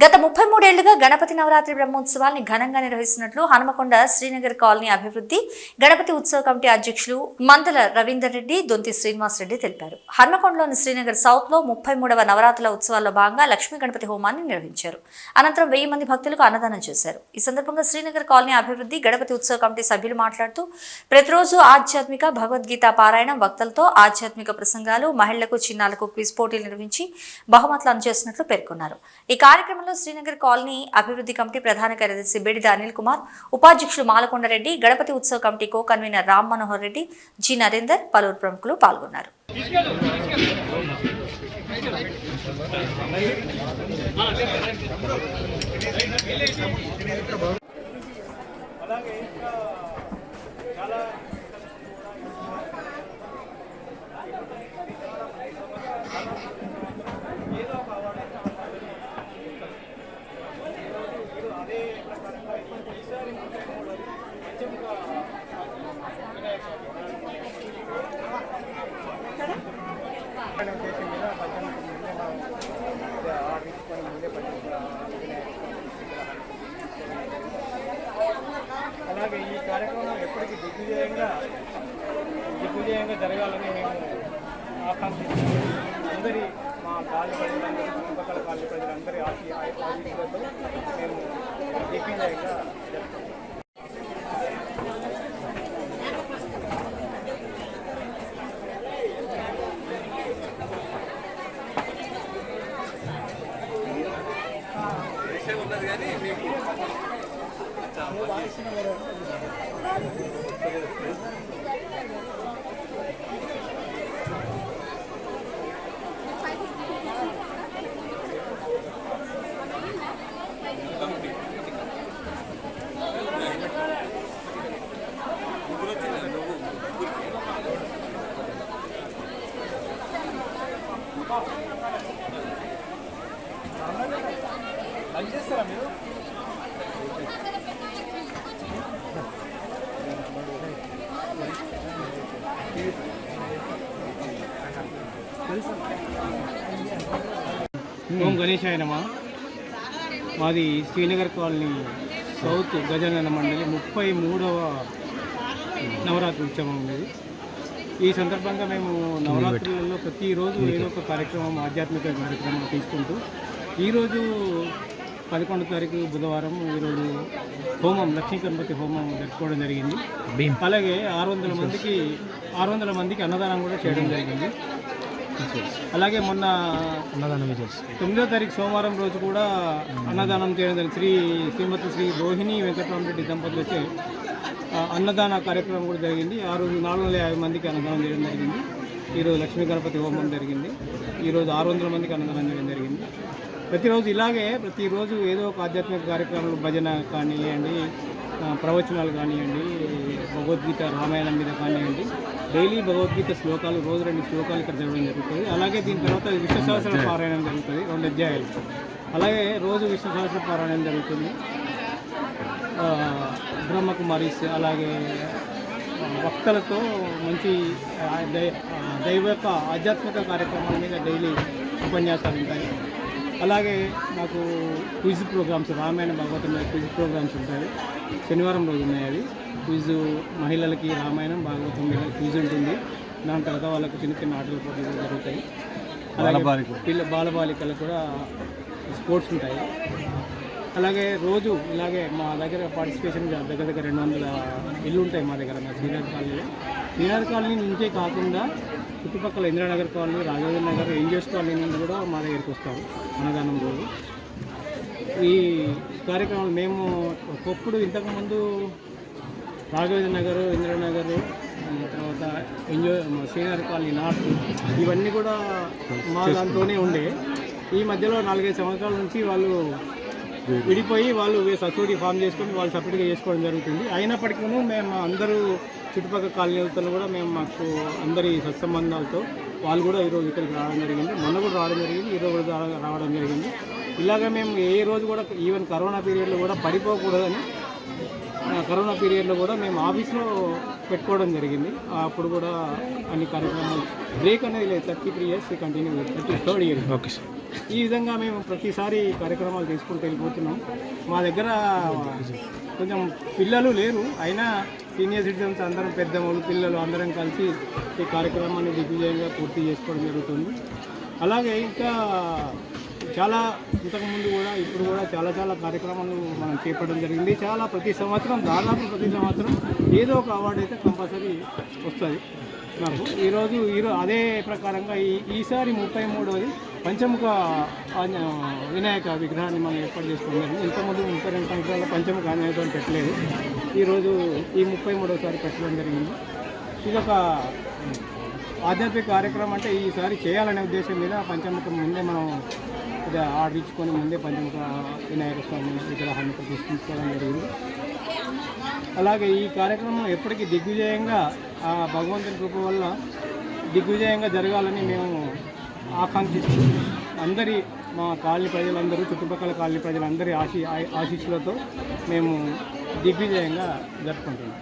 గత 33 ఏళ్లుగా గణపతి నవరాత్రి బ్రహ్మోత్సవాల్ని ఘనంగా నిర్వహిస్తున్నట్లు హనుమకొండ శ్రీనగర్ కాలనీ అభివృద్ధి గణపతి ఉత్సవ కమిటీ అధ్యక్షులు మందల రవీందర్ రెడ్డి, దొంతి శ్రీనివాస్ రెడ్డి తెలిపారు. హనుమకొండలోని శ్రీనగర్ సౌత్ లో 33వ నవరాత్రుల ఉత్సవాల్లో భాగంగా లక్ష్మీ గణపతి హోమాన్ని నిర్వహించారు. అనంతరం 1000 మంది భక్తులకు అన్నదానం చేశారు. ఈ సందర్భంగా శ్రీనగర్ కాలనీ అభివృద్ధి గణపతి ఉత్సవ కమిటీ సభ్యులు మాట్లాడుతూ ప్రతిరోజు ఆధ్యాత్మిక భగవద్గీత పారాయణం, భక్తులతో ఆధ్యాత్మిక ప్రసంగాలు, మహిళలకు చిన్నాలకు క్విజ్ పోటీలు నిర్వహించి బహుమతులు అందజేస్తున్నట్లు పేర్కొన్నారు. ఈ కార్యక్రమం శ్రీనగర్ కాలనీ అభివృద్ధి కమిటీ ప్రధాన కార్యదర్శి బెడిద అనిల్ కుమార్, ఉపాధ్యక్షులు మాలకొండరెడ్డి, గణపతి ఉత్సవ committee co convener Ram Manohar Reddy, G Narender, పలువురు ప్రముఖులు పాల్గొన్నారు. అలాగే ఈ కార్యక్రమం ఎప్పటికీ దిగ్విజయంగా జరగాలని మేము ఆకాంక్షిస్తున్నాము. అందరి మా కాలనీ ప్రజలందరూ, చుట్టుపక్కల కాలనీ ప్రజలందరి ఆశీస్సులతో మేము దిగ్విజయంగా జరుపుతాము. చేస్తారా మీరు? ఓం గణేశాయ నమః. మాది శ్రీనగర్ కాలనీ సౌత్ గజానన మండలి 33వ నవరాత్రి ఉత్సవం ఉంది. ఈ సందర్భంగా మేము నవరాత్రులలో ప్రతిరోజు ఏదో ఒక కార్యక్రమం, ఆధ్యాత్మిక కార్యక్రమం తీసుకుంటూ ఈరోజు 11వ తారీఖు బుధవారం ఈరోజు హోమం, లక్ష్మీ గణపతి హోమం జరుపుకోవడం జరిగింది. అలాగే 600 మందికి అన్నదానం కూడా చేయడం జరిగింది. అలాగే మొన్న 9వ తారీఖు సోమవారం రోజు కూడా అన్నదానం చేయడం జరిగింది. శ్రీమతి శ్రీ రోహిణి వెంకటరామరెడ్డి దంపతులు వచ్చే అన్నదాన కార్యక్రమం కూడా జరిగింది. ఆ రోజు 450 మందికి అన్నదానం చేయడం జరిగింది. ఈరోజు లక్ష్మీ గణపతి హోమం జరిగింది. ఈరోజు 600 మందికి అన్నదానం చేయడం జరిగింది. ప్రతిరోజు ఏదో ఒక ఆధ్యాత్మిక కార్యక్రమాలు, భజన కానివ్వండి, ప్రవచనాలు కానివ్వండి, భగవద్గీత రామాయణం మీద కానివ్వండి, డైలీ భగవద్గీత శ్లోకాలు, రోజు 2 శ్లోకాలు ఇక్కడ జరగడం జరుగుతుంది. అలాగే దీని తర్వాత విష్ణు సహస్ర పారాయణం జరుగుతుంది, 2 అధ్యాయాలు. అలాగే రోజు విష్ణు సహస్ర పారాయణం జరుగుతుంది. బ్రహ్మకుమారీస్ అలాగే వక్తలతో మంచి దైవ యొక్క ఆధ్యాత్మిక కార్యక్రమాల మీద డైలీ ఉపన్యాసాలు ఉంటాయి. అలాగే నాకు క్విజ్ ప్రోగ్రామ్స్, రామాయణ భాగవతం మీద క్విజ్ ప్రోగ్రామ్స్ ఉంటాయి. శనివారం రోజు ఉన్నాయి అవి. క్విజ్ మహిళలకి రామాయణం భాగవతం మీద క్విజ్ ఉంటుంది. దాని తర్వాత వాళ్ళకు చిన్న చిన్న ఆటల పోటీలు జరుగుతాయి. అలాగే బాలబాలికలకు కూడా స్పోర్ట్స్ ఉంటాయి. అలాగే రోజు ఇలాగే మా దగ్గర పార్టిసిపేషన్ దగ్గర 200 ఇల్లు ఉంటాయి మా దగ్గర, మా శ్రీనగర్ కాలనీలో. శ్రీనగర్ కాలనీ నుంచే కాకుండా చుట్టుపక్కల Indranagar colony, Raghavendra Nagar, NGS colony నుండి కూడా మా దగ్గరికి వస్తారు అన్నదానం రోజు. ఈ కార్యక్రమాలు మేము ఒకప్పుడు ఇంతకుముందు రాఘవేంద్ర నగర్, ఇంద్రానగర్, తర్వాత శ్రీనగర్ కాలనీ నార్త్, ఇవన్నీ కూడా మా దాంట్లోనే ఉండే. ఈ మధ్యలో 4-5 సంవత్సరాల నుంచి వాళ్ళు విడిపోయి వాళ్ళు సొసైటీ ఫామ్ చేసుకొని వాళ్ళు సపరేట్గా చేసుకోవడం జరుగుతుంది. అయినప్పటికీ మేము అందరూ చుట్టుపక్కల కాలనీలతో కూడా మాకు అందరి సత్సంబంధాలతో వాళ్ళు కూడా ఈరోజు ఇక్కడికి రావడం జరిగింది. మొన్న కూడా రావడం జరిగింది, ఈరోజు కూడా రావడం జరిగింది. ఇలాగ మేము ఏ రోజు కూడా ఈవెన్ కరోనా పీరియడ్లో కూడా పడిపోకూడదని కరోనా పీరియడ్లో కూడా మేము ఆఫీస్లో పెట్టుకోవడం జరిగింది. అప్పుడు కూడా అన్ని కార్యక్రమాలు బ్రేక్ అనేది లేదు. 33 years continue 33rd year. Okay sir. ఈ విధంగా మేము ప్రతిసారి కార్యక్రమాలు తీసుకుంటూ వెళ్ళిపోతున్నాం. మా దగ్గర కొంచెం పిల్లలు లేరు, అయినా సీనియర్ సిటిజన్స్ అందరం, పెద్దవాళ్ళు, పిల్లలు అందరం కలిసి ఈ కార్యక్రమాన్ని దిగ్విజయంగా పూర్తి చేసుకోవడం జరుగుతుంది. అలాగే ఇంకా చాలా ఇంతకుముందు కూడా ఇప్పుడు కూడా చాలా కార్యక్రమాలు మనం చేపట్టడం జరిగింది. ప్రతి సంవత్సరం దాదాపు ప్రతి సంవత్సరం ఏదో ఒక అవార్డు అయితే కంపల్సరీ వస్తుంది నాకు. ఈరోజు అదే ప్రకారంగా ఈసారి 33వది పంచముఖ వినాయక విగ్రహాన్ని మనం ఏర్పాటు చేసుకున్నాము. ఇంతకుముందు 32 సంవత్సరాల పంచముఖ ఆంజనేయుడు పెట్టలేదు, ఈరోజు ఈ 33వసారి పెట్టడం జరిగింది. ఇదొక ఆధ్యాత్మిక కార్యక్రమం, అంటే ఈసారి చేయాలనే ఉద్దేశం మీద పంచముఖం ముందే మనం ఆర్డర్ ఇచ్చుకొని ముందే పంచముఖ వినాయక స్వామి విగ్రహాన్ని ప్రతిష్ఠించుకోవడం జరిగింది. అలాగే ఈ కార్యక్రమం ఎప్పటికీ దిగ్విజయంగా ఆ భగవంతుని కృప వల్ల దిగ్విజయంగా జరగాలని మేము ఆకాంక్షిస్తూ అందరి మా కాలనీ ప్రజలందరూ, చుట్టుపక్కల కాలనీ ప్రజలందరి ఆశీస్సులతో మేము దిగ్విజయంగా జరుపుకుంటున్నాం.